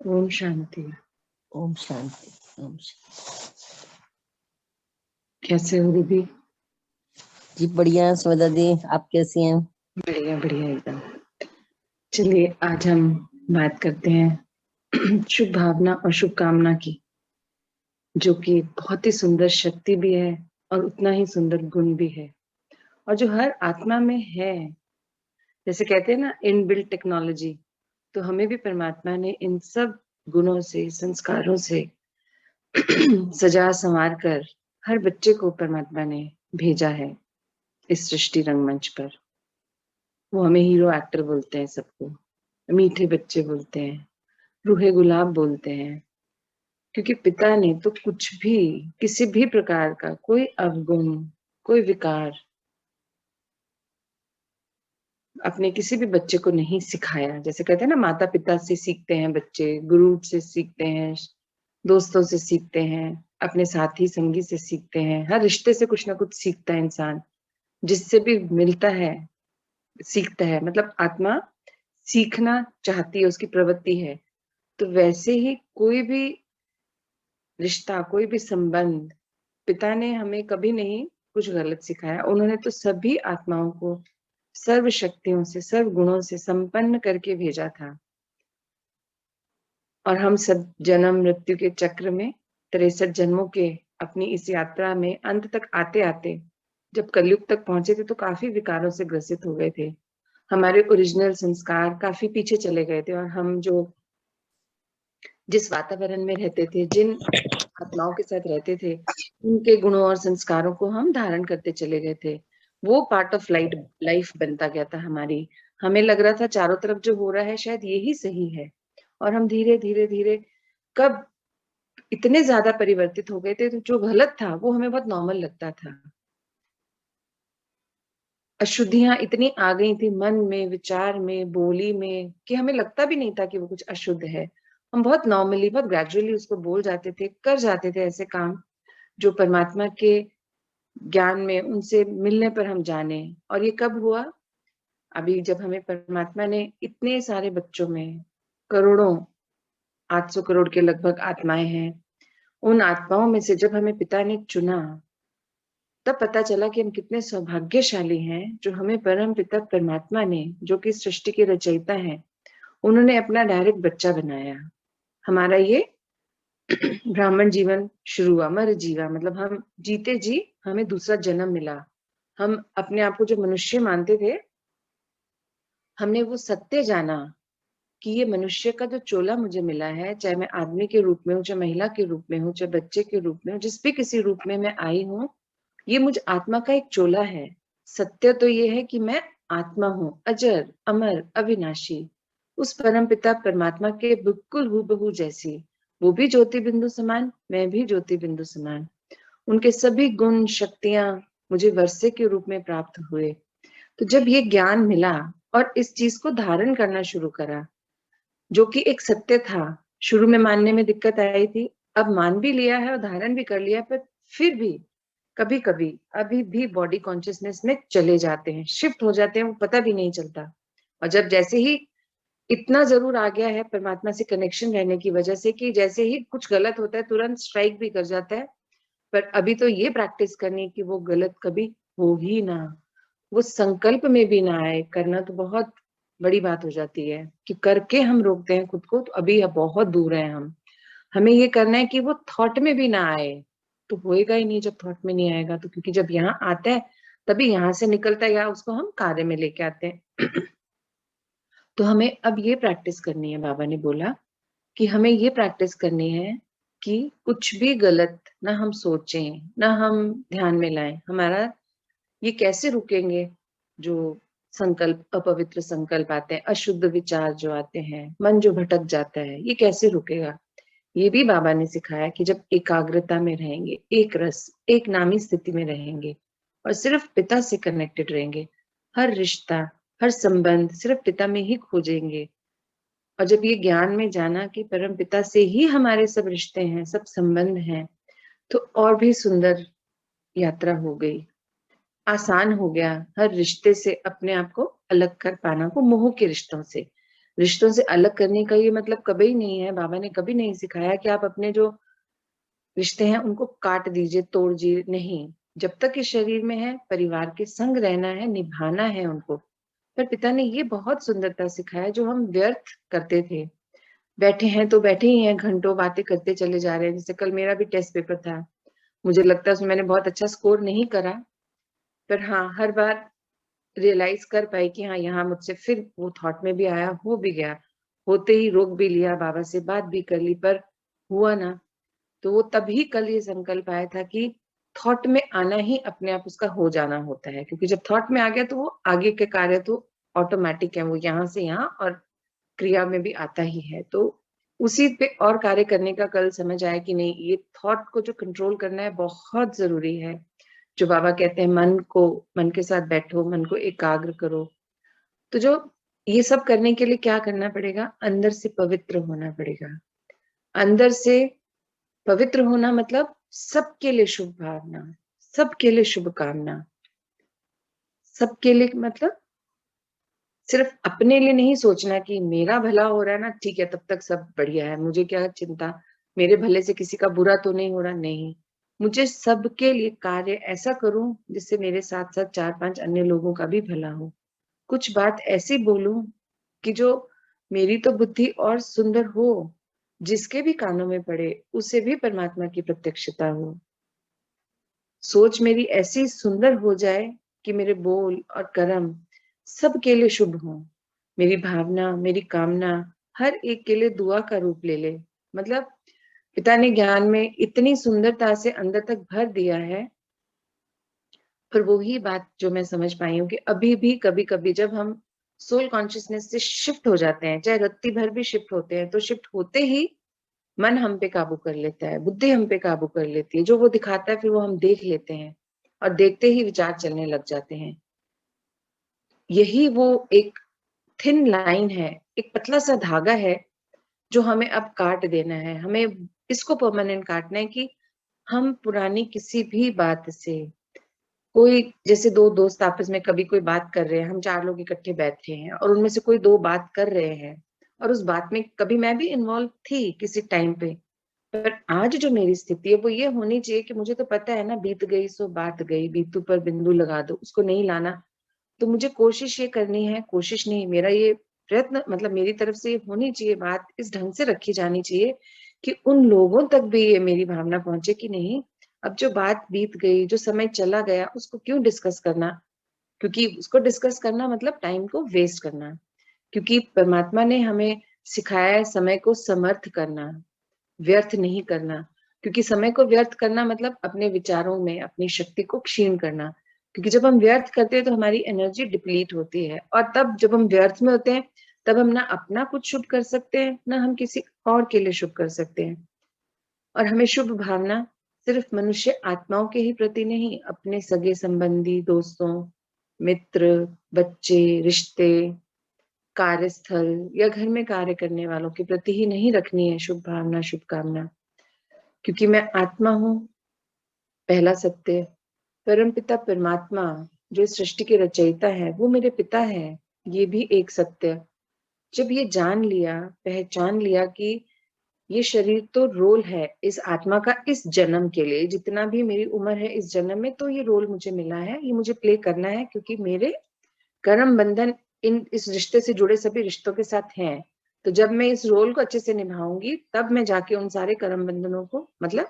ओम शांति। ओम शांति। ओम शांति। कैसे हो रूबी? जी बढ़िया सुमिता दी, आप कैसी हैं? बढ़िया बढ़िया एकदम। चलिए आज हम बात करते हैं शुभ भावना और शुभकामना की, जो कि बहुत ही सुंदर शक्ति भी है और उतना ही सुंदर गुण भी है, और जो हर आत्मा में है। जैसे कहते हैं ना, इनबिल्ट टेक्नोलॉजी, तो हमें भी परमात्मा ने इन सब गुणों से, संस्कारों से सजा संवार कर हर बच्चे को परमात्मा ने भेजा है इस सृष्टि रंगमंच पर। वो हमें हीरो एक्टर बोलते हैं, सबको मीठे बच्चे बोलते हैं, रूहे गुलाब बोलते हैं, क्योंकि पिता ने तो कुछ भी, किसी भी प्रकार का कोई अवगुण, कोई विकार अपने किसी भी बच्चे को नहीं सिखाया। जैसे कहते हैं ना, माता पिता से सीखते हैं बच्चे, गुरु से सीखते हैं, दोस्तों से सीखते हैं, अपने साथी संगी से सीखते हैं। हर रिश्ते से कुछ ना कुछ सीखता है इंसान, जिससे भी मिलता है सीखता है। मतलब आत्मा सीखना चाहती है, उसकी प्रवृत्ति है। तो वैसे ही कोई भी रिश्ता, कोई भी संबंध, पिता ने हमें कभी नहीं कुछ गलत सिखाया। उन्होंने तो सभी आत्माओं को सर्व शक्तियों से, सर्व गुणों से संपन्न करके भेजा था। और हम सब जन्म मृत्यु के चक्र में 63 जन्मों के अपनी इस यात्रा में अंत तक आते आते जब कलयुग तक पहुंचे थे, तो काफी विकारों से ग्रसित हो गए थे। हमारे ओरिजिनल संस्कार काफी पीछे चले गए थे, और हम जो जिस वातावरण में रहते थे, जिन आत्माओं के साथ रहते थे, उनके गुणों और संस्कारों को हम धारण करते चले गए थे। वो पार्ट ऑफ लाइफ बनता गया था हमारी। हमें लग रहा था चारों तरफ जो हो रहा है शायद यही सही है, और हम धीरे धीरे धीरे कब इतने ज्यादा परिवर्तित हो गए थे, तो जो गलत था वो हमें बहुत नॉर्मल लगता था। अशुद्धियां इतनी आ गई थी मन में, विचार में, बोली में, कि हमें लगता भी नहीं था कि वो कुछ अशुद्ध है। हम बहुत नॉर्मली, बहुत ग्रेजुअली उसको बोल जाते थे, कर जाते थे ऐसे काम जो परमात्मा के ज्ञान में, उनसे मिलने पर हम जाने। और ये कब हुआ? अभी जब हमें परमात्मा ने इतने सारे बच्चों में, करोड़ों, 800 करोड़ के लगभग आत्माएं हैं, उन आत्माओं में से जब हमें पिता ने चुना, तब पता चला कि हम कितने सौभाग्यशाली हैं, जो हमें परम पिता परमात्मा ने, जो कि सृष्टि के रचयिता हैं, उन्होंने अपना डायरेक्ट बच्चा बनाया। हमारा ये ब्राह्मण जीवन शुरू हुआ, मर जीवा, मतलब हम जीते जी हमें दूसरा जन्म मिला। हम अपने आप को जो मनुष्य मानते थे, हमने वो सत्य जाना कि ये मनुष्य का जो चोला मुझे मिला है, चाहे मैं आदमी के रूप में हूँ, चाहे महिला के रूप में हूँ, चाहे बच्चे के रूप में हूँ, जिस भी किसी रूप में मैं आई हूँ, ये मुझ आत्मा का एक चोला है। सत्य तो ये है कि मैं आत्मा हूँ, अजर अमर अविनाशी, उस परम पिता परमात्मा के बिल्कुल हूबहू जैसी। वो भी ज्योति बिंदु समान, मैं भी ज्योति बिंदु समान। उनके सभी गुण शक्तियां मुझे वर्षे के रूप में प्राप्त हुए। तो जब ये ज्ञान मिला और इस चीज को धारण करना शुरू करा, जो कि एक सत्य था, शुरू में मानने में दिक्कत आई थी, अब मान भी लिया है और धारण भी कर लिया, पर फिर भी कभी कभी अभी भी बॉडी कॉन्शियसनेस में चले जाते हैं, शिफ्ट हो जाते हैं, वो पता भी नहीं चलता। और जब जैसे ही इतना जरूर आ गया है परमात्मा से कनेक्शन रहने की वजह से, कि जैसे ही कुछ गलत होता है तुरंत स्ट्राइक भी कर जाता है। पर अभी तो ये प्रैक्टिस करनी कि वो गलत कभी हो ही ना, वो संकल्प में भी ना आए। करना तो बहुत बड़ी बात हो जाती है कि करके हम रोकते हैं खुद को, तो अभी बहुत दूर है हम। हमें ये करना है कि वो थॉट में भी ना आए। तो होएगा ही नहीं जब थॉट में नहीं आएगा, तो क्योंकि जब यहाँ आता है तभी यहाँ से निकलता है, या उसको हम कार्य में लेके आते हैं। तो हमें अब ये प्रैक्टिस करनी है, बाबा ने बोला कि हमें ये प्रैक्टिस करनी है कि कुछ भी गलत ना हम सोचें, ना हम ध्यान में लाएं। हमारा ये कैसे रुकेंगे? जो संकल्प, अपवित्र संकल्प आते हैं, अशुद्ध विचार जो आते हैं, मन जो भटक जाता है, ये कैसे रुकेगा? ये भी बाबा ने सिखाया कि जब एकाग्रता में रहेंगे, एक रस, एक नामी स्थिति में रहेंगे, और सिर्फ पिता से कनेक्टेड रहेंगे, हर रिश्ता, हर संबंध सिर्फ पिता में ही खोजेंगे। और जब ये ज्ञान में जाना कि परम पिता से ही हमारे सब रिश्ते हैं, सब संबंध हैं, तो और भी सुंदर यात्रा हो गई, आसान हो गया हर रिश्ते से अपने आप को अलग कर पाना, को मोह के रिश्तों से। रिश्तों से अलग करने का ये मतलब कभी नहीं है, बाबा ने कभी नहीं सिखाया कि आप अपने जो रिश्ते हैं उनको काट दीजिए, तोड़ दीजिए, नहीं। जब तक इस शरीर में है, परिवार के संग रहना है, निभाना है उनको। पर पिता ने ये बहुत सुंदरता सिखाया जो हम व्यर्थ करते थे। बैठे हैं तो बैठे ही हैं, घंटों बातें करते चले जा रहे हैं। जैसे कल मेरा भी टेस्ट पेपर था, मुझे लगता है उसमें मैंने बहुत अच्छा स्कोर नहीं करा, पर हाँ, हर बार रियलाइज कर पाई कि हाँ, यहाँ मुझसे फिर वो थॉट में भी आया, हो भी गया। होते ही रोक भी लिया, बाबा से बात भी कर ली, पर हुआ ना। तो वो तभी कल ये संकल्प आया था कि थॉट में आना ही अपने आप उसका हो जाना होता है, क्योंकि जब थॉट में आ गया तो वो आगे के कार्य तो ऑटोमेटिक है, वो यहाँ से यहाँ और क्रिया में भी आता ही है। तो उसी पे और कार्य करने का कल समझ आया कि नहीं, ये थॉट को जो कंट्रोल करना है बहुत जरूरी है। जो बाबा कहते हैं मन के साथ बैठो, मन को एकाग्र करो। तो जो ये सब करने के लिए क्या करना पड़ेगा, अंदर से पवित्र होना पड़ेगा। अंदर से पवित्र होना मतलब सबके लिए शुभ भावना, सबके लिए शुभकामना, सबके लिए मतलब सिर्फ अपने लिए नहीं सोचना कि मेरा भला हो रहा है ना, ठीक है, तब तक सब बढ़िया है, मुझे क्या चिंता, मेरे भले से किसी का बुरा तो नहीं हो रहा, नहीं। मुझे सबके लिए कार्य ऐसा करूं जिससे मेरे साथ साथ 4-5 अन्य लोगों का भी भला हो। कुछ बात ऐसी बोलूं कि जो मेरी तो बुद्धि और सुंदर हो, जिसके भी कानों में पड़े उसे भी परमात्मा की प्रत्यक्षता हो। सोच मेरी ऐसी सुंदर हो जाए कि मेरे बोल और कर्म सबके लिए शुभ हो। मेरी भावना, मेरी कामना हर एक के लिए दुआ का रूप ले ले। मतलब पिता ने ज्ञान में इतनी सुंदरता से अंदर तक भर दिया है। पर वही बात जो मैं समझ पाई हूँ कि अभी भी कभी कभी जब हम सोल कॉन्शियसनेस से शिफ्ट हो जाते हैं, चाहे रत्ती भर भी शिफ्ट होते हैं, तो शिफ्ट होते ही मन हम पे काबू कर लेता है, बुद्धि हम पे काबू कर लेती है। जो वो दिखाता है फिर वो हम देख लेते हैं, और देखते ही विचार चलने लग जाते हैं। यही वो एक थिन लाइन है, एक पतला सा धागा है जो हमें अब काट देना है। हमें इसको परमानेंट काटना है कि हम पुरानी किसी भी बात से, कोई जैसे दो दोस्त आपस में कभी कोई बात कर रहे हैं, हम 4 लोग इकट्ठे बैठे हैं और उनमें से कोई 2 बात कर रहे हैं, और उस बात में कभी मैं भी इन्वॉल्व थी किसी टाइम पे। पर आज जो मेरी स्थिति है वो ये होनी चाहिए कि मुझे तो पता है ना, बीत गई सो बात गई, बीतू पर बिंदु लगा दो, उसको नहीं लाना। तो मुझे कोशिश ये करनी है, कोशिश नहीं, मेरा ये प्रयत्न, मतलब मेरी तरफ से ये होनी चाहिए, बात इस ढंग से रखी जानी चाहिए कि उन लोगों तक भी ये मेरी भावना पहुंचे कि नहीं, अब जो बात बीत गई, जो समय चला गया, उसको क्यों डिस्कस करना। क्योंकि उसको डिस्कस करना मतलब टाइम को वेस्ट करना। क्योंकि परमात्मा ने हमें सिखाया है समय को समर्थ करना, व्यर्थ नहीं करना। क्योंकि समय को व्यर्थ करना मतलब अपने विचारों में अपनी शक्ति को क्षीण करना। क्योंकि जब हम व्यर्थ करते हैं तो हमारी एनर्जी डिप्लीट होती है, और तब जब हम व्यर्थ में होते हैं तब हम ना अपना कुछ शुभ कर सकते हैं, ना हम किसी और के लिए शुभ कर सकते हैं। और हमें शुभ भावना सिर्फ मनुष्य आत्माओं के ही प्रति नहीं, अपने सगे संबंधी, दोस्तों, मित्र, बच्चे, रिश्ते, कार्यस्थल या घर में कार्य करने वालों के प्रति ही नहीं रखनी है शुभ भावना, शुभकामना। क्योंकि मैं आत्मा हूँ, पहला सत्य। परम पिता परमात्मा जो इस सृष्टि के रचयिता है वो मेरे पिता है, ये भी एक सत्य। जब ये जान लिया, पहचान लिया कि ये शरीर तो रोल है इस आत्मा का, इस जन्म के लिए जितना भी मेरी उम्र है इस जन्म में, तो ये रोल मुझे मिला है, ये मुझे प्ले करना है, क्योंकि मेरे कर्म बंधन इस रिश्ते से जुड़े सभी रिश्तों के साथ हैं। तो जब मैं इस रोल को अच्छे से निभाऊंगी तब मैं जाके उन सारे कर्म बंधनों को, मतलब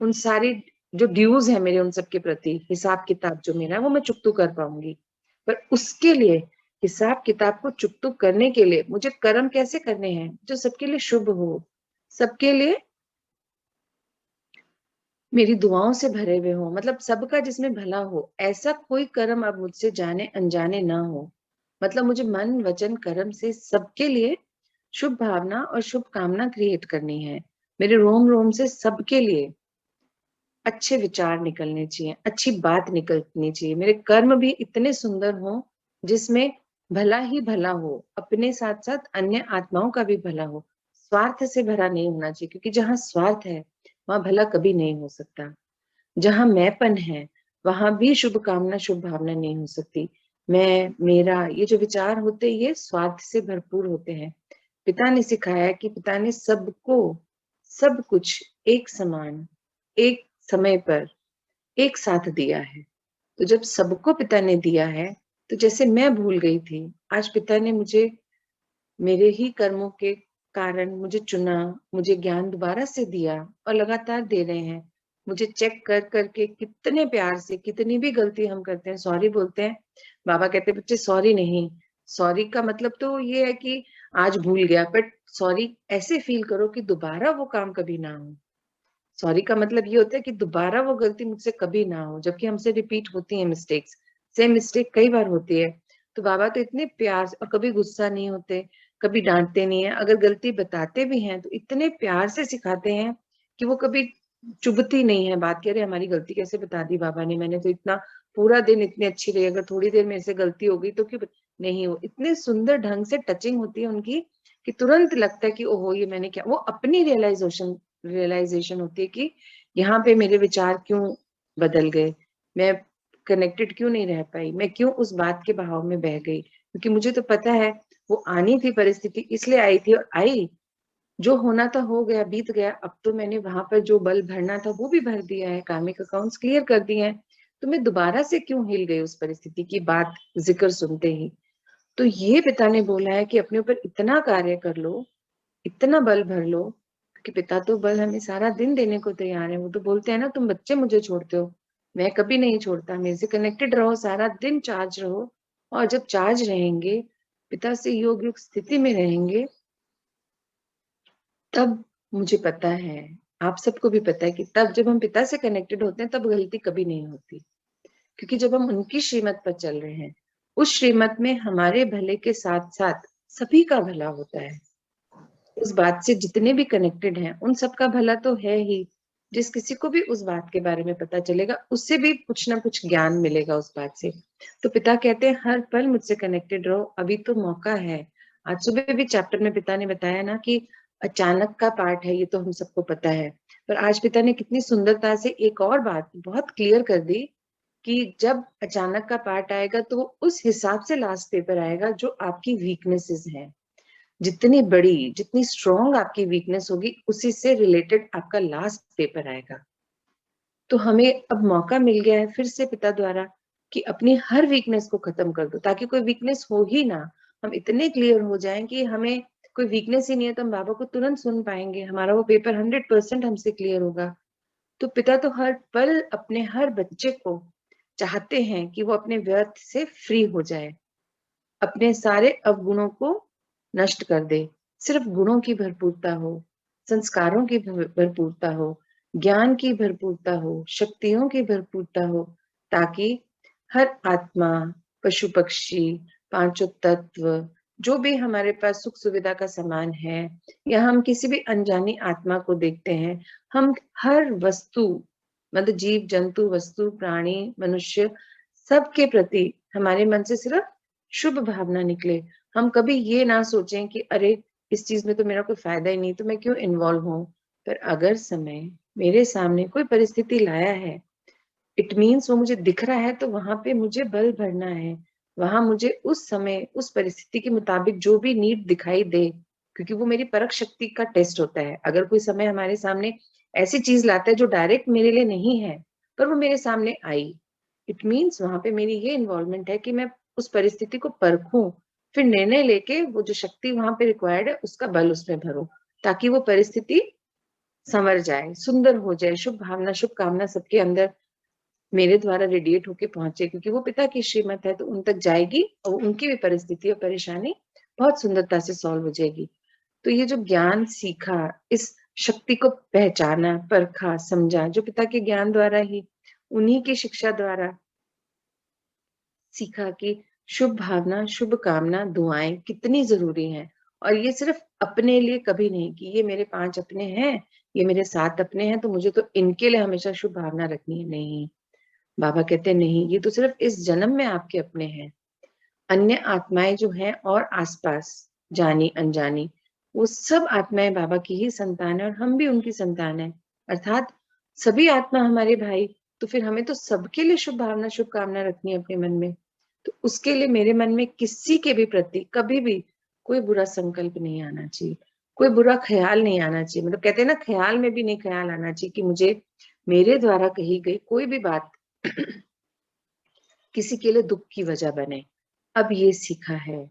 उन सारी जो ड्यूज है मेरे, उन सबके प्रति हिसाब किताब जो मेरा है वो मैं चुकतू कर पाऊंगी। पर उसके लिए, हिसाब किताब को चुकतू करने के लिए मुझे कर्म कैसे करने हैं जो सबके लिए शुभ हो, सबके लिए मेरी दुआओं से भरे हुए हो, मतलब सबका जिसमें भला हो, ऐसा कोई कर्म अब मुझसे जाने अनजाने ना हो। मतलब मुझे मन वचन कर्म से सबके लिए शुभ भावना और शुभ कामना क्रिएट करनी है। मेरे रोम रोम से सबके लिए अच्छे विचार निकलने चाहिए, अच्छी बात निकलनी चाहिए। मेरे कर्म भी इतने सुंदर हों जिसमें भला ही भला हो, अपने साथ साथ अन्य आत्माओं का भी भला हो। स्वार्थ से भरा नहीं होना चाहिए, क्योंकि जहां स्वार्थ है वहां भला कभी नहीं हो सकता। जहां मैंपन है वहां भी शुभ कामना, शुभ भावना नहीं हो सकती। मैं, मेरा, ये जो विचार होते हैं ये स्वार्थ से भरपूर होते हैं। पिता ने सिखाया कि पिता ने सबको सब कुछ एक समान, एक समय पर, एक साथ दिया है। तो जब सबको पिता ने दिया है, तो जैसे मैं भूल गई थी, आज पिता ने मुझे मेरे ही कर्मों के कारण मुझे चुना, मुझे ज्ञान दोबारा से दिया और लगातार दे रहे हैं। मुझे चेक कर करके कितने प्यार से, कितनी भी गलती हम करते हैं सॉरी बोलते हैं। बाबा कहते हैं बच्चे सॉरी नहीं, सॉरी का मतलब तो ये है कि आज भूल गया, बट सॉरी ऐसे फील करो कि दोबारा वो काम कभी ना हो। सॉरी का मतलब ये होता है कि दोबारा वो गलती मुझसे कभी ना हो, जबकि हमसे रिपीट होती है मिस्टेक्स, सेम मिस्टेक कई बार होती है। तो बाबा तो इतने प्यार से, और कभी गुस्सा नहीं होते, कभी डांटते नहीं है, अगर गलती बताते भी हैं तो इतने प्यार से सिखाते हैं कि वो कभी चुभती नहीं है बात। कह रहे हमारी गलती कैसे बता दी बाबा ने, मैंने तो इतना पूरा दिन इतनी अच्छी रही, अगर थोड़ी देर में से गलती हो गई तो क्यों नहीं। हो इतने सुंदर ढंग से टचिंग होती है उनकी कि तुरंत लगता है कि ओहो ये मैंने क्या, वो अपनी रियलाइजेशन होती है कि यहाँ पे मेरे विचार क्यों बदल गए, मैं कनेक्टेड क्यों नहीं रह पाई, मैं क्यों उस बात के बहाव में बह गई। क्योंकि मुझे तो पता है वो आनी थी परिस्थिति, इसलिए आई थी और आई। जो होना था हो गया, बीत गया। अब तो मैंने वहां पर जो बल भरना था वो भी भर दिया है, कार्मिक अकाउंट्स क्लियर कर दिए हैं। तो मैं दोबारा से क्यों हिल गई उस परिस्थिति की बात जिक्र सुनते ही। तो ये पिता ने बोला है कि अपने ऊपर इतना कार्य कर लो, इतना बल भर लो, कि पिता तो बल हमें सारा दिन देने को तैयार है। वो तो बोलते हैं ना तुम बच्चे मुझे छोड़ते हो, मैं कभी नहीं छोड़ता, मेरे से कनेक्टेड रहो, सारा दिन चार्ज रहो। और जब चार्ज रहेंगे, पिता से योग युग स्थिति में रहेंगे, तब मुझे पता है, आप सबको भी पता है कि तब जब हम पिता से कनेक्टेड होते हैं तब गलती कभी नहीं होती। क्योंकि जब हम उनकी श्रीमत पर चल रहे हैं, उस श्रीमत में हमारे भले के साथ साथ सभी का भला होता है। उस बात से जितने भी कनेक्टेड हैं उन सबका भला तो है ही। जिस किसी को भी उस बात के बारे में पता चलेगा उससे भी कुछ ना कुछ ज्ञान मिलेगा उस बात से। तो पिता कहते हैं हर पल मुझसे कनेक्टेड रहो, अभी तो मौका है। आज सुबह भी चैप्टर में पिता ने बताया ना कि अचानक का पार्ट है, ये तो हम सबको पता है। पर आज पिता ने कितनी सुंदरता से एक और बात बहुत क्लियर कर दी कि जब अचानक का पार्ट आएगा तो वो उस हिसाब से लास्ट पेपर आएगा जो आपकी वीकनेसेस हैं। जितनी बड़ी, जितनी स्ट्रॉन्ग आपकी वीकनेस होगी, उसी से रिलेटेड आपका लास्ट पेपर आएगा। तो हमें अब मौका मिल गया है फिर से पिता द्वारा कि अपनी हर वीकनेस को खत्म कर दो, ताकि कोई वीकनेस हो ही ना। हम इतने क्लियर हो जाएं कि हमें कोई वीकनेस ही नहीं है, तो हम बाबा को तुरंत सुन पाएंगे, हमारा वो पेपर 100% हमसे क्लियर होगा। तो पिता तो हर पल अपने हर बच्चे को चाहते हैं कि वो अपने व्यर्थ से फ्री हो जाए, अपने सारे अवगुणों को नष्ट कर दे, सिर्फ गुणों की भरपूरता हो, संस्कारों की भरपूरता हो, ज्ञान की भरपूरता हो, शक्तियों की भरपूरता हो, ताकि हर आत्मा, पशु पक्षी, पांचों तत्व, जो भी हमारे पास सुख सुविधा का सामान है, या हम किसी भी अनजानी आत्मा को देखते हैं, हम हर वस्तु, मतलब जीव जंतु, वस्तु, प्राणी, मनुष्य, सबके प्रति हमारे मन से सिर्फ शुभ भावना निकले। हम कभी ये ना सोचें कि अरे इस चीज में तो मेरा कोई फायदा ही नहीं, तो मैं क्यों इन्वॉल्व हूं। पर अगर समय मेरे सामने कोई परिस्थिति लाया है, इट मीन्स वो मुझे दिख रहा है, तो वहां पे मुझे बल भरना है। वहां मुझे उस समय उस परिस्थिति के मुताबिक जो भी नीड दिखाई दे, क्योंकि वो मेरी परख शक्ति का टेस्ट होता है। अगर कोई समय हमारे सामने ऐसी चीज लाता है जो डायरेक्ट मेरे लिए नहीं है, पर वो मेरे सामने आई, इट मीन्स वहां पे मेरी ये इन्वॉल्वमेंट है कि मैं उस परिस्थिति को परखूं, फिर निर्णय लेके वो जो शक्ति वहां पे रिक्वायर्ड है उसका बल उसमें भरूं, ताकि वो परिस्थिति संवर जाए, सुंदर हो जाए, शुभ भावना शुभ कामना सबके अंदर मेरे द्वारा रेडिएट होके पहुंचे। क्योंकि वो पिता की श्रीमत है तो उन तक जाएगी और उनकी भी परिस्थिति और परेशानी बहुत सुंदरता से सॉल्व हो जाएगी। तो ये जो ज्ञान सीखा, इस शक्ति को पहचाना, परखा, समझा, जो पिता के ज्ञान द्वारा ही, उन्हीं की शिक्षा द्वारा सीखा कि शुभ भावना शुभ कामना दुआएं कितनी जरूरी हैं। और ये सिर्फ अपने लिए कभी नहीं कि ये मेरे 5 अपने हैं, ये मेरे 7 अपने हैं तो मुझे तो इनके लिए हमेशा शुभ भावना रखनी है, नहीं। बाबा कहते नहीं, ये तो सिर्फ इस जन्म में आपके अपने हैं। अन्य आत्माएं जो हैं और आसपास, जानी अनजानी, वो सब आत्माएं बाबा की ही संतान है और हम भी उनकी संतान है। अर्थात सभी आत्मा हमारे भाई। तो फिर हमें तो सबके लिए शुभ भावना शुभ कामना रखनी है अपने मन में। तो उसके लिए मेरे मन में किसी के भी प्रति कभी भी कोई बुरा संकल्प नहीं आना चाहिए, कोई बुरा ख्याल नहीं आना चाहिए। मतलब कहते हैं ना, ख्याल में भी नहीं ख्याल आना चाहिए कि मुझे मेरे द्वारा कही गई कोई भी बात किसी के लिए दुख की वजह बने। अब ये सीखा है,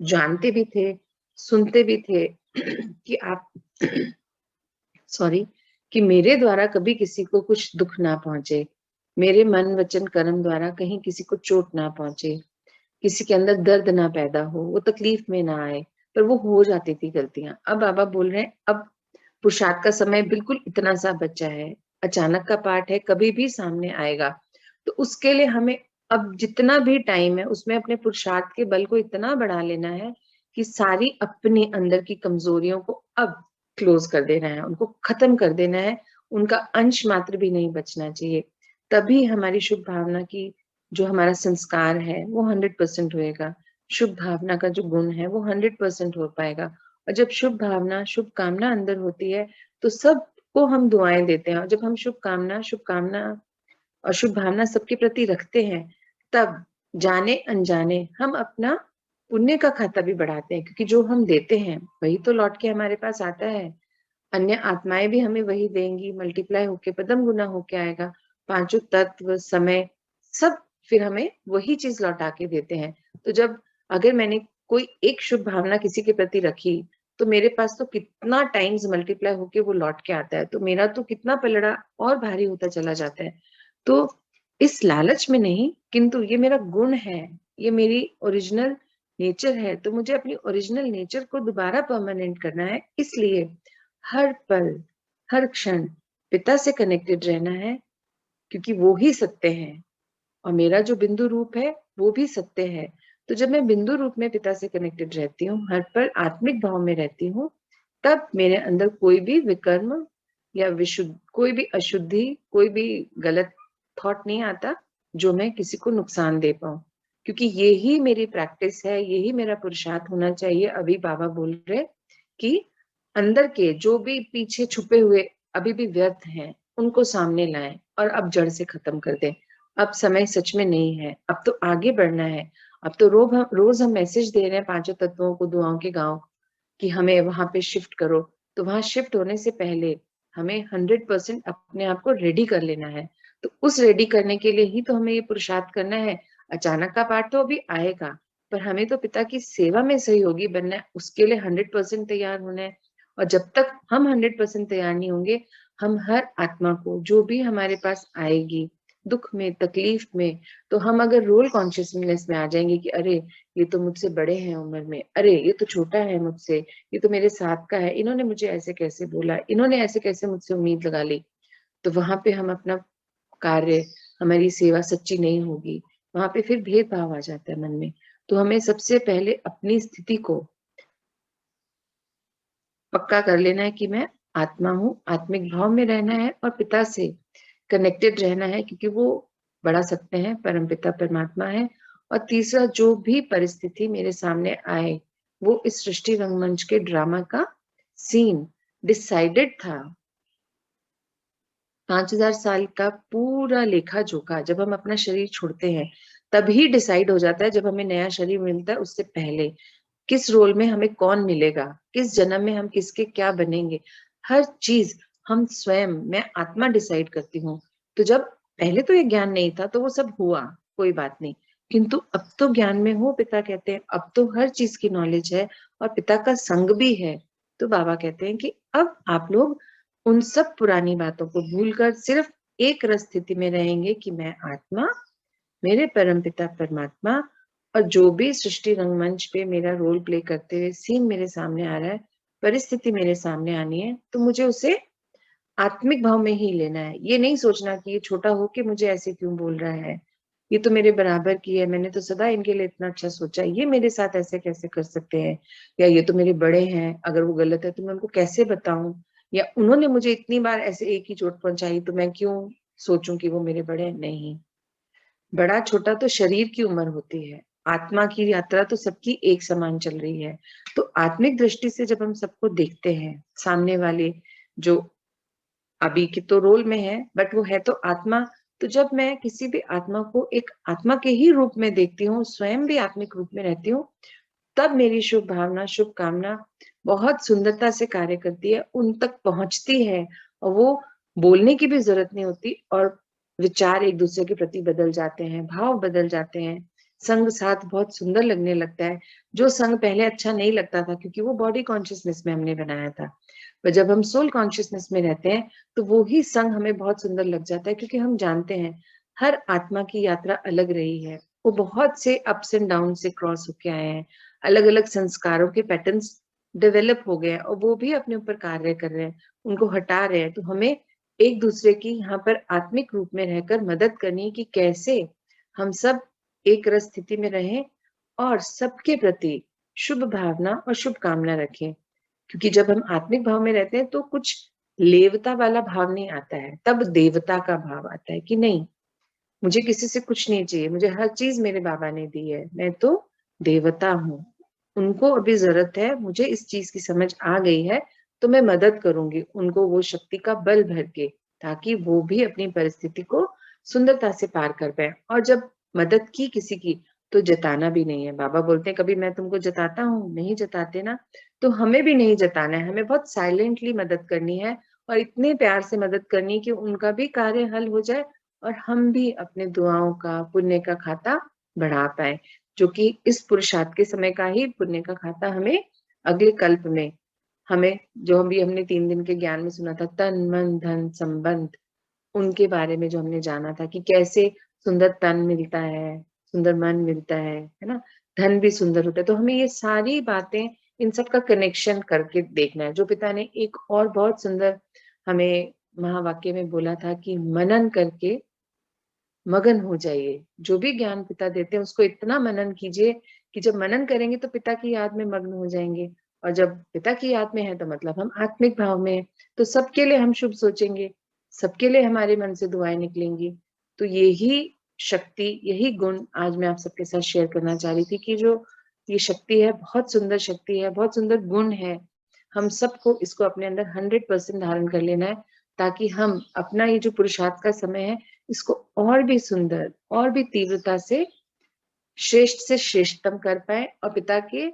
जानते भी थे, सुनते भी थे कि आप सॉरी, कि मेरे द्वारा कभी किसी को कुछ दुख ना पहुंचे, मेरे मन वचन कर्म द्वारा कहीं किसी को चोट ना पहुंचे, किसी के अंदर दर्द ना पैदा हो, वो तकलीफ में ना आए। पर वो हो जाती थी गलतियां। अब बाबा बोल रहे हैं, अब पुरुषार्थ का समय बिल्कुल इतना सा बचा है, अचानक का पाठ है, कभी भी सामने आएगा। तो उसके लिए हमें अब जितना भी टाइम है उसमें अपने पुरुषार्थ के बल को इतना बढ़ा लेना है कि सारी अपने अंदर की कमजोरियों को अब क्लोज कर देना है, उनको खत्म कर देना है, उनका अंश मात्र भी नहीं बचना चाहिए। तभी हमारी शुभ भावना की जो हमारा संस्कार है वो 100% होएगा। शुभ भावना का जो गुण है वो 100% हो पाएगा। और जब शुभ भावना, शुभ कामना अंदर होती है तो सबको हम दुआएं देते हैं। और जब हम शुभ कामना और शुभ भावना सबके प्रति रखते हैं, तब जाने अनजाने हम अपना पुण्य का खाता भी बढ़ाते हैं, क्योंकि जो हम देते हैं वही तो लौट के हमारे पास आता है। अन्य आत्माएं भी हमें वही देंगी, मल्टीप्लाई होके पदम गुना होके आएगा। पांचों तत्व, समय, सब फिर हमें वही चीज लौटा के देते हैं। तो जब अगर मैंने कोई एक शुभ भावना किसी के प्रति रखी, तो मेरे पास तो कितना टाइम्स मल्टीप्लाई होके वो लौट के आता है, तो मेरा तो कितना पलड़ा और भारी होता चला जाता है। तो इस लालच में नहीं, किंतु ये मेरा गुण है, ये मेरी ओरिजिनल नेचर है, तो मुझे अपनी ओरिजिनल नेचर को दोबारा परमानेंट करना है। इसलिए हर पल, हर क्षण पिता से कनेक्टेड रहना है, क्योंकि वो ही सत्य है और मेरा जो बिंदु रूप है वो भी सत्य है। तो जब मैं बिंदु रूप में पिता से कनेक्टेड रहती हूँ, हर पल आत्मिक भाव में रहती हूँ, तब मेरे अंदर कोई भी विकर्म या विशुद्ध, कोई भी अशुद्धि, कोई भी गलत थॉट नहीं आता जो मैं किसी को नुकसान दे पाऊं। क्योंकि यही मेरी प्रैक्टिस है, यही मेरा पुरुषार्थ होना चाहिए। अभी बाबा बोल रहे कि अंदर के जो भी पीछे छुपे हुए अभी भी व्यर्थ हैं, उनको सामने लाएं और अब जड़ से खत्म कर दें। अब समय सच में नहीं है, अब तो आगे बढ़ना है। अब तो रोज हम मैसेज दे रहे हैं पांचों तत्वों को, दुआओं के गांव, कि हमें वहां पे शिफ्ट करो। तो वहां शिफ्ट होने से पहले हमें 100% अपने आप को रेडी कर लेना है। तो उस रेडी करने के लिए ही तो हमें ये पुरुषार्थ करना है। अचानक का पाठ तो अभी आएगा, पर हमें तो पिता की सेवा में सहयोगी बनना है, उसके लिए 100% तैयार होना है। और जब तक हम 100% तैयार नहीं होंगे, हम हर आत्मा को जो भी हमारे पास आएगी दुख में, तकलीफ में, तो हम अगर रोल कॉन्शियसनेस में आ जाएंगे कि अरे ये तो मुझसे बड़े हैं उम्र में, अरे ये तो छोटा है मुझसे, ये तो मेरे साथ का है, इन्होंने मुझे ऐसे कैसे बोला, इन्होंने ऐसे कैसे मुझसे उम्मीद लगा ली, तो वहां पे हम अपना कार्य, हमारी सेवा सच्ची नहीं होगी। वहां पे फिर भेदभाव आ जाता है मन में। तो हमें सबसे पहले अपनी स्थिति को पक्का कर लेना है कि मैं आत्मा हूँ, आत्मिक भाव में रहना है और पिता से कनेक्टेड रहना है, क्योंकि वो बड़ा सत्य है, परम पिता परमात्मा है। और तीसरा, जो भी परिस्थिति मेरे सामने आए वो इस सृष्टि रंगमंच के ड्रामा का सीन डिसाइडेड था। 5000 साल का पूरा लेखा जोखा जब हम अपना शरीर छोड़ते हैं तभी डिसाइड हो जाता है, जब हमें नया शरीर मिलता है उससे पहले किस रोल में हमें कौन मिलेगा, किस जन्म में हम किसके क्या बनेंगे, हर चीज हम स्वयं, मैं आत्मा डिसाइड करती हूँ। तो जब पहले तो ये ज्ञान नहीं था तो वो सब हुआ, कोई बात नहीं, किंतु अब तो ज्ञान में हो, पिता कहते हैं अब तो हर चीज की नॉलेज है और पिता का संग भी है। तो बाबा कहते हैं कि अब आप लोग उन सब पुरानी बातों को भूलकर सिर्फ एक रस स्थिति में रहेंगे कि मैं आत्मा, मेरे परमपिता परमात्मा, और जो भी सृष्टि रंगमंच पे मेरा रोल प्ले करते हुए सीन मेरे सामने आ रहा है, परिस्थिति मेरे सामने आनी है, तो मुझे उसे आत्मिक भाव में ही लेना है। ये नहीं सोचना कि ये छोटा हो के मुझे ऐसे क्यों बोल रहा है, ये तो मेरे बराबर की है, मैंने तो सदा इनके लिए इतना अच्छा सोचा, ये मेरे साथ ऐसे कैसे कर सकते हैं, या ये तो मेरे बड़े हैं, अगर वो गलत है तो मैं उनको कैसे बताऊं, या उन्होंने मुझे इतनी बार ऐसे एक ही चोट पहुंचाई तो मैं क्यों सोचूं कि वो मेरे बड़े हैं। नहीं, बड़ा छोटा तो शरीर की उम्र होती है, आत्मा की यात्रा तो सबकी एक समान चल रही है। तो आत्मिक दृष्टि से जब हम सबको देखते हैं, सामने वाले जो अभी की तो रोल में है बट वो है तो आत्मा, तो जब मैं किसी भी आत्मा को एक आत्मा के ही रूप में देखती हूँ, स्वयं भी आत्मिक रूप में रहती हूँ, तब मेरी शुभ भावना, शुभ कामना बहुत सुंदरता से कार्य करती है, उन तक पहुँचती है और वो बोलने की भी ज़रूरत नहीं होती और विचार एक-दूसरे के प्रति बदल जाते हैं, भाव बदल जाते हैं, संग-साथ बहुत सुंदर लगने लगता है। जो संग पहले अच्छा नहीं लगता था क्योंकि वो बॉडी कॉन्शियसनेस में हमने बनाया था। पर जब हम सोल कॉन्शियसनेस में रहते हैं, तो वो ही संग हमें बहुत सुंदर लग जाता है क्योंकि हम जानते हैं, हर आत्मा की यात्रा अलग रही है। वो बहुत से अप्स एंड डाउन से क्रॉस होके आए हैं। अलग-अलग संस्कारों के पैटर्न्स डेवलप हो गए हैं और वो भी अपने ऊपर कार्य कर रहे हैं, उनको हटा रहे हैं। तो हमें एक-दूसरे की यहाँ पर आत्मिक रूप में रहकर मदद करनी है कि कैसे हम सब एक रस स्थिति में रहें और सबके प्रति शुभ भावना और शुभकामना रखें। क्योंकि जब हम आत्मिक भाव में रहते हैं तो कुछ लेवता वाला भाव नहीं आता है, तब देवता का भाव आता है कि नहीं, मुझे किसी से कुछ नहीं चाहिए, मुझे हर चीज़ मेरे बाबा ने दी है, मैं तो देवता हूँ। उनको अभी ज़रूरत है, मुझे इस चीज़ की समझ आ गई है, तो मैं मदद करूँगी उनको वो शक्ति का बल भर के, ताकि वो भी अपनी परिस्थिति को सुंदरता से पार कर पाएँ। और जब मदद की किसी की, तो जताना भी नहीं है। बाबा बोलते हैं, "कभी मैं तुमको जताता हूँ?" नहीं जताते ना, तो हमें भी नहीं जताना है, हमें बहुत साइलेंटली मदद करनी है और इतने प्यार से मदद करनी है कि उनका भी कार्य हल हो जाए और हम भी अपने दुआओं का, पुण्य का खाता बढ़ा पाएँ, जो कि इस पुरुषार्थ के समय का ही पुण्य का खाता हमें अगले कल्प में हमें जो अभी हमने 3 दिन के ज्ञान में सुना था, तन, मन, धन, संबंध, उनके बारे में जो हमने जाना था कि कैसे सुंदर तन मिलता है, सुंदर मन मिलता है ना? धन भी सुंदर होता है। तो हमें ये सारी बातें, इन सब का कनेक्शन करके देखना है। जो पिता ने एक और बहुत सुंदर हमें महावाक्य में बोला था कि मनन करके मगन हो जाइए। जो भी ज्ञान पिता देते हैं उसको इतना मनन कीजिए कि जब मनन करेंगे तो पिता की याद में मग्न हो जाएँगे और जब पिता की याद में है तो मतलब हम आत्मिक भाव में हैं। तो सबके लिए हम शुभ सोचेंगे, सबके लिए हमारे मन से दुआएँ निकलेंगी। तो यही शक्ति, यही गुण आज मैं आप सबके साथ शेयर करना चाह रही थी कि जो ये शक्ति है, बहुत सुंदर शक्ति है, बहुत सुंदर गुण है। हम सबको इसको अपने अंदर 100% धारण कर लेना है, ताकि हम अपना ये जो पुरुषार्थ का समय है, इसको और भी सुंदर, और भी तीव्रता से श्रेष्ठतम कर पाएँ और पिता के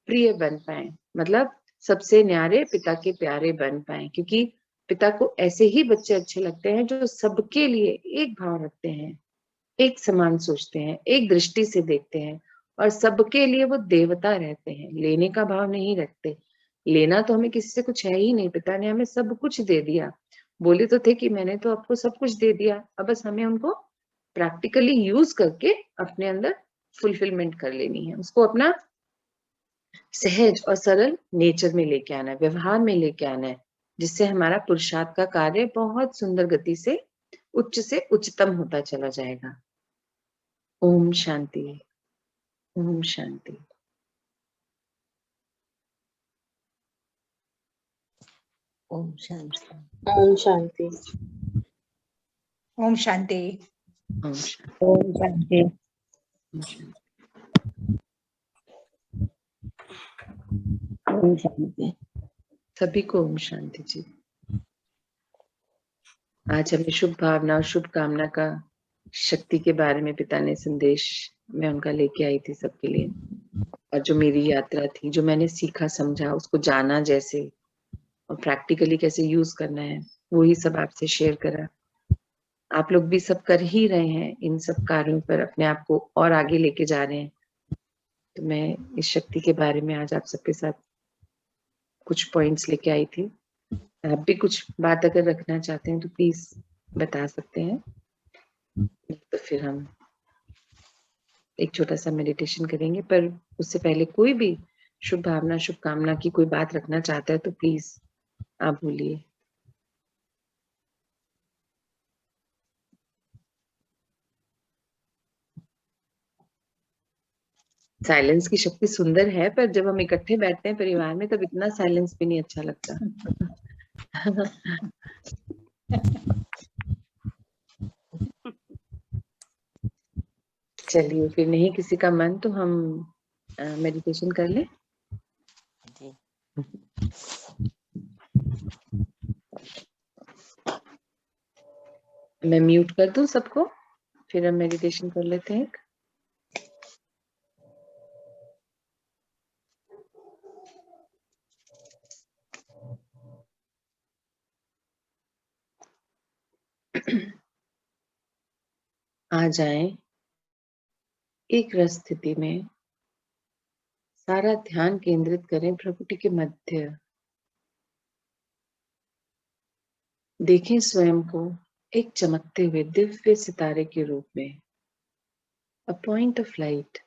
प्रिय बन पाएँ। मतलब सबसे न्यारे पिता के प्यारे बन पाएँ क्योंकि पिता को ऐसे ही बच्चे अच्छे लगते हैं जो सबके लिए एक भाव रखते हैं, एक समान सोचते हैं, एक दृष्टि से देखते हैं और सबके लिए वो देवता रहते हैं, लेने का भाव नहीं रखते। लेना तो हमें किसी से कुछ है ही नहीं, पिता ने हमें सब कुछ दे दिया। बोले तो थे कि मैंने तो आपको सब कुछ दे दिया, अब बस हमें उनको प्रैक्टिकली यूज़ करके अपने अंदर फुलफिलमेंट कर लेनी है। उसको अपना सहज और सरल नेचर में लेके आना है, व्यवहार में लेके आना है, जिससे हमारा पुरुषार्थ का कार्य बहुत सुंदर गति से उच्चतम होता चला जाएगा। ओम शांति, ओम शांति। ओम शांति। ओम शांति। ओम शांति। ओम शांति। ओम शांति। ओम शांति। ओम शांति। सभी को ओम शांति जी। आज हमें शुभ भावना और शुभकामना का शक्ति के बारे में पिता ने संदेश मैं उनका लेके आई थी सबके लिए और जो मेरी यात्रा थी, जो मैंने सीखा समझा, उसको जाना जैसे और प्रैक्टिकली कैसे यूज करना है, वही सब आपसे शेयर करा। आप लोग भी सब कर ही रहे हैं, इन सब कार्यों पर अपने आप को और आगे लेके जा रहे हैं। तो मैं इस शक्ति के बारे में आज आप सबके साथ कुछ पॉइंट्स लेके आई थी। आप भी कुछ बात अगर रखना चाहते हैं तो प्लीज बता सकते हैं, तो फिर हम एक छोटा सा मेडिटेशन करेंगे। पर उससे पहले कोई भी शुभ भावना, शुभकामना की कोई बात रखना चाहता है तो प्लीज आप बोलिए। साइलेंस की शक्ति सुंदर है, पर जब हम इकट्ठे बैठते हैं परिवार में तब इतना साइलेंस भी नहीं अच्छा लगता। चलिए, फिर नहीं किसी का मन तो हम मेडिटेशन कर लें। जी। मैं म्यूट कर दूं सबको, फिर हम मेडिटेशन कर लेते हैं। आ जाएं एक रस स्थिति में, सारा ध्यान केंद्रित करें प्रकृति के मध्य। देखें स्वयं को एक चमकते हुए दिव्य सितारे के रूप में, a point of light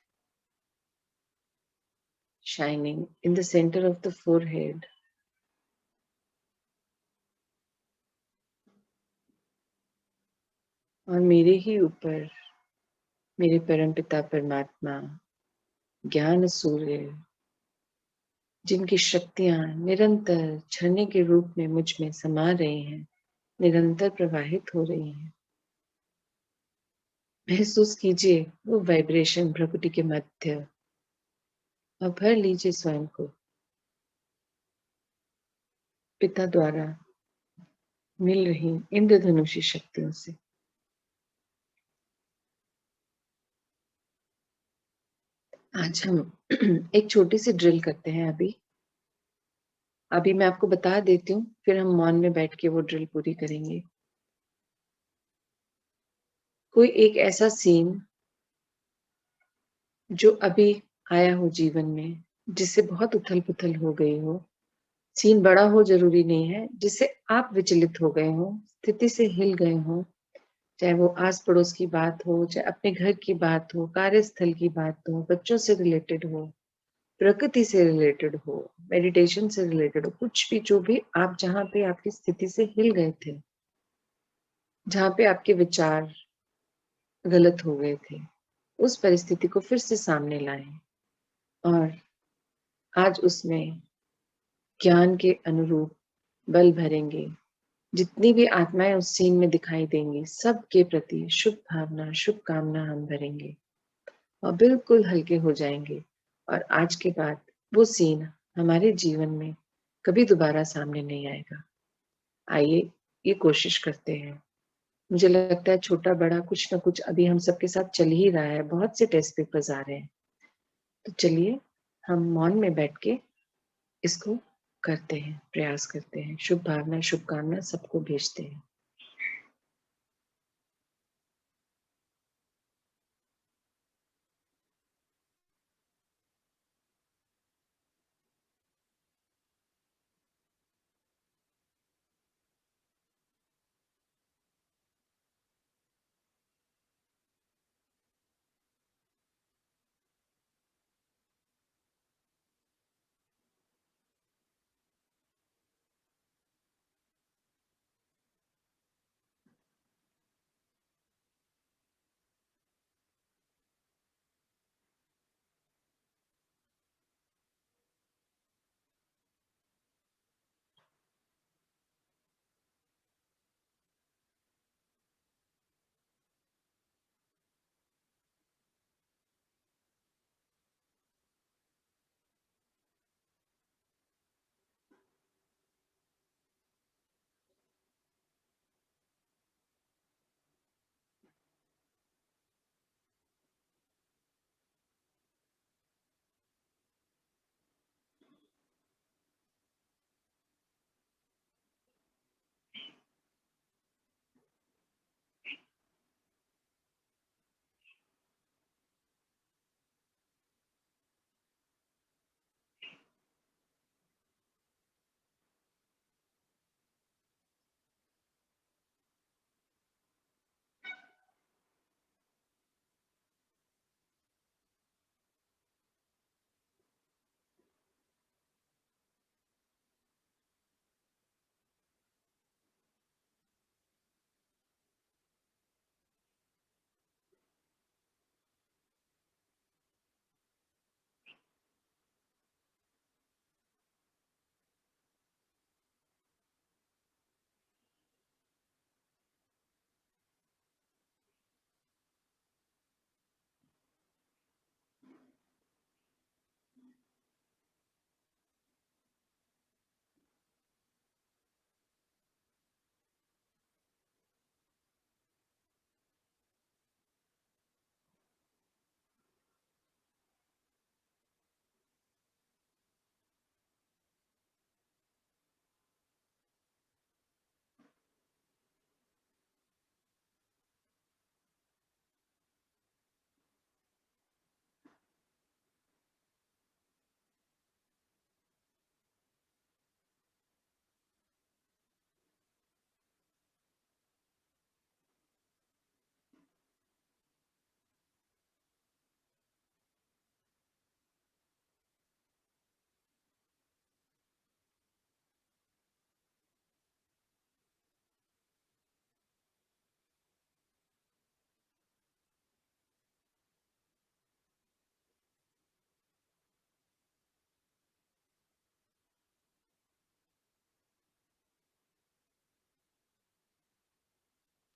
shining in the center of the forehead. और मेरे ही ऊपर मेरे परमपिता परमात्मा ज्ञान सूर्य, जिनकी शक्तियां निरंतर झरने के रूप में मुझ में समा रही हैं, निरंतर प्रवाहित हो रही हैं। महसूस कीजिए वो वाइब्रेशन प्रकृति के मध्य, और भर लीजिए स्वयं को पिता द्वारा मिल रही इंद्रधनुषी शक्तियों से। आज हम एक छोटी सी ड्रिल करते हैं। अभी मैं आपको बता देती हूँ, फिर हम मौन में बैठ के वो ड्रिल पूरी करेंगे। कोई एक ऐसा सीन जो अभी आया हो जीवन में, जिससे बहुत उथल पुथल हो गई हो। सीन बड़ा हो जरूरी नहीं है, जिससे आप विचलित हो गए हो, स्थिति से हिल गए हो। चाहे वो आस पड़ोस की बात हो, चाहे अपने घर की बात हो, कार्यस्थल की बात हो, बच्चों से रिलेटेड हो, प्रकृति से रिलेटेड हो, मेडिटेशन से रिलेटेड हो, कुछ भी, जो भी आप जहाँ पे आपकी स्थिति से हिल गए थे, जहाँ पे आपके विचार गलत हो गए थे, उस परिस्थिति को फिर से सामने लाएं और आज उसमें ज्ञान के अनुरूप बल भरेंगे। जितनी भी आत्माएं उस सीन में दिखाई देंगी, सबके प्रति शुभ भावना, शुभकामना हम भरेंगे और बिल्कुल हल्के हो जाएंगे। और आज के बाद वो सीन हमारे जीवन में कभी दोबारा सामने नहीं आएगा। आइए ये कोशिश करते हैं। मुझे लगता है छोटा बड़ा कुछ ना कुछ अभी हम सबके साथ चल ही रहा है, बहुत से टेस्ट पेपर्स आ रहे हैं। तो चलिए हम मौन में बैठ के इसको करते हैं, प्रयास करते हैं, शुभ भावना शुभकामना सबको भेजते हैं।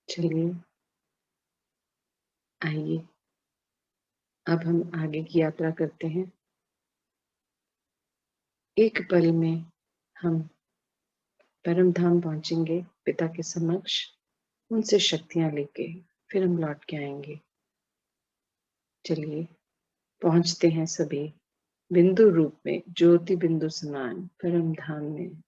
चलिए, आइए अब हम आगे की यात्रा करते हैं। एक पल में हम परम धाम पहुंचेंगे पिता के समक्ष, उनसे शक्तियां लेके फिर हम लौट के आएंगे। चलिए, पहुंचते हैं सभी बिंदु रूप में, ज्योति बिंदु समान परम धाम में।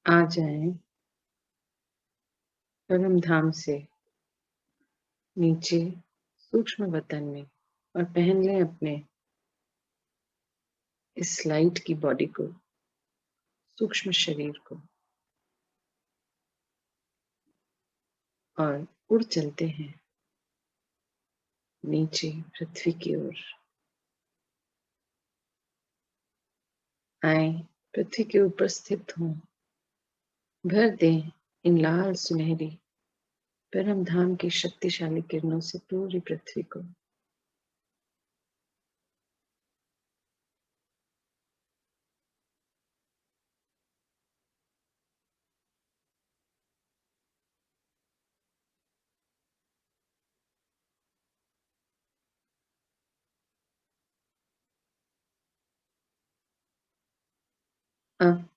आ जाएं परम धाम से नीचे सूक्ष्म वतन में और पहन लें अपने इस लाइट की बॉडी को, सूक्ष्म शरीर को, और उड़ चलते हैं नीचे पृथ्वी की ओर। आए पृथ्वी के ऊपर स्थित हों, भर दें इन लाल सुनहरी परम धाम की शक्तिशाली किरणों से पूरी पृथ्वी को। अब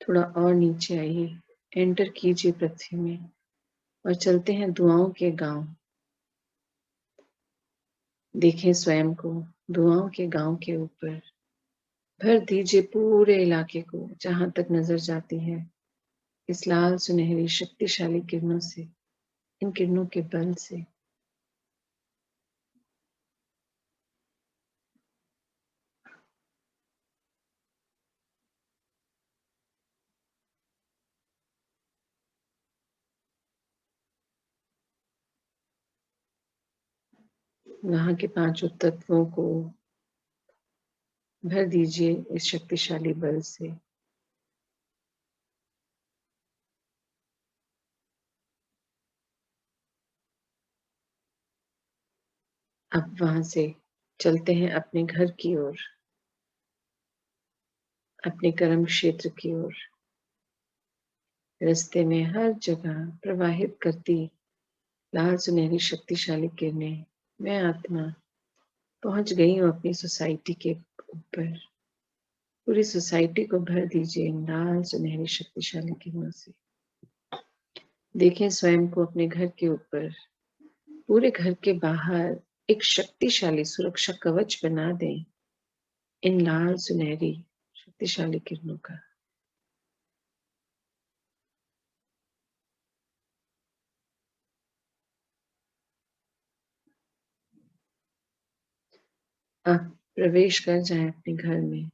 थोड़ा और नीचे आइए, एंटर कीजिए पृथ्वी में और चलते हैं दुआओं के गांव। देखें स्वयं को दुआओं के गांव के ऊपर। भर दीजिए पूरे इलाके को जहां तक नजर जाती है इस लाल सुनहरी शक्तिशाली किरणों से, इन किरणों के बल से। वहां के पांचों तत्वों को भर दीजिए इस शक्तिशाली बल से। अब वहां से चलते हैं अपने घर की ओर, अपने कर्म क्षेत्र की ओर। रास्ते में हर जगह प्रवाहित करती लाल सुनहरी शक्तिशाली किरणें मैं आत्मा पहुंच गई हूँ अपनी सोसाइटी के ऊपर। पूरी सोसाइटी को भर दीजिए इन लाल सुनहरी शक्तिशाली किरणों से। देखें स्वयं को अपने घर के ऊपर, पूरे घर के बाहर एक शक्तिशाली सुरक्षा कवच बना दें इन लाल सुनहरी शक्तिशाली किरणों का। आप प्रवेश कर जाएं अपने घर में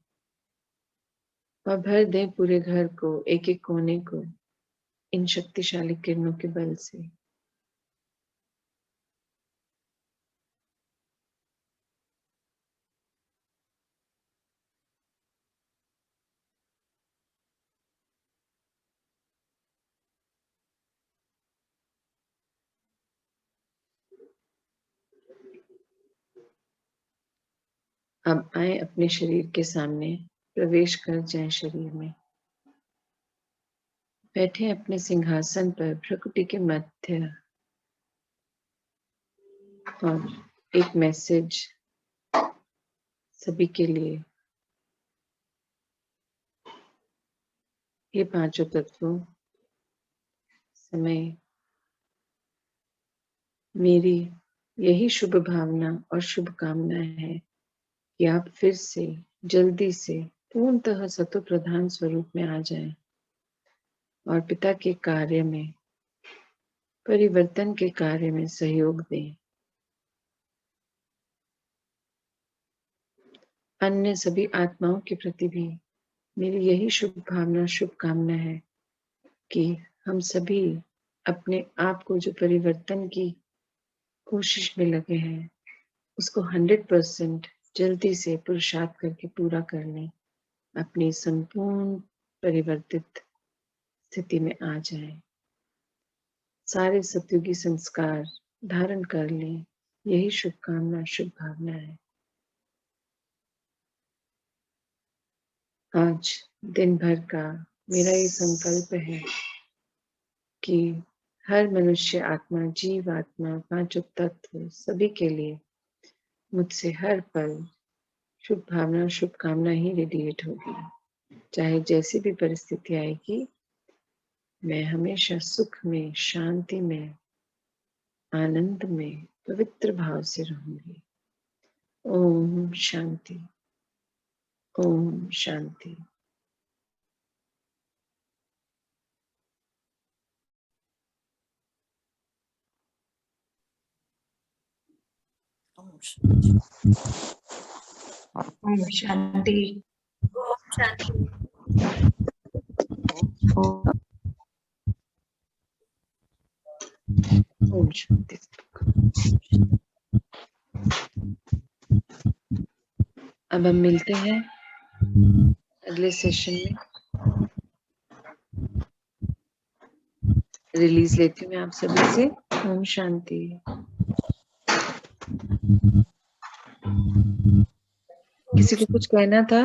और भर दें पूरे घर को, एक एक कोने को इन शक्तिशाली किरणों के बल से। अब आए अपने शरीर के सामने, प्रवेश कर जाएं शरीर में। बैठे अपने सिंहासन पर प्रकृति के मध्य और एक मैसेज सभी के लिए। ये पांचों तत्वों समय मेरी यही शुभ भावना और शुभकामना है कि आप फिर से जल्दी से पूर्णतः सतो प्रधान स्वरूप में आ जाएं और पिता के कार्य में, परिवर्तन के कार्य में सहयोग दें। अन्य सभी आत्माओं के प्रति भी मेरी यही शुभ भावना शुभकामना है कि हम सभी अपने आप को जो परिवर्तन की कोशिश में लगे हैं उसको 100% जल्दी से पुरुषार्थ करके पूरा कर लें, अपनी संपूर्ण परिवर्तित स्थिति में आ जाएं। सारे सत्युगी संस्कार धारण कर लें, यही शुभकामना शुभ भावना है। आज दिन भर का मेरा ये संकल्प है कि हर मनुष्य आत्मा, जीव आत्मा, पांचों तत्व सभी के लिए मुझसे हर पल शुभ भावना शुभकामना ही रेडिएट होगी। चाहे जैसी भी परिस्थिति आएगी, मैं हमेशा सुख में, शांति में, आनंद में, पवित्र भाव से रहूंगी। ओम शांति, ओम शांति। ओम शांति। ओम शांति। ओम शांति। ओम शांति। अब हम मिलते हैं अगले सेशन में। रिलीज लेती हूँ मैं आप सभी से। ओम शांति। किसी को कुछ कहना था?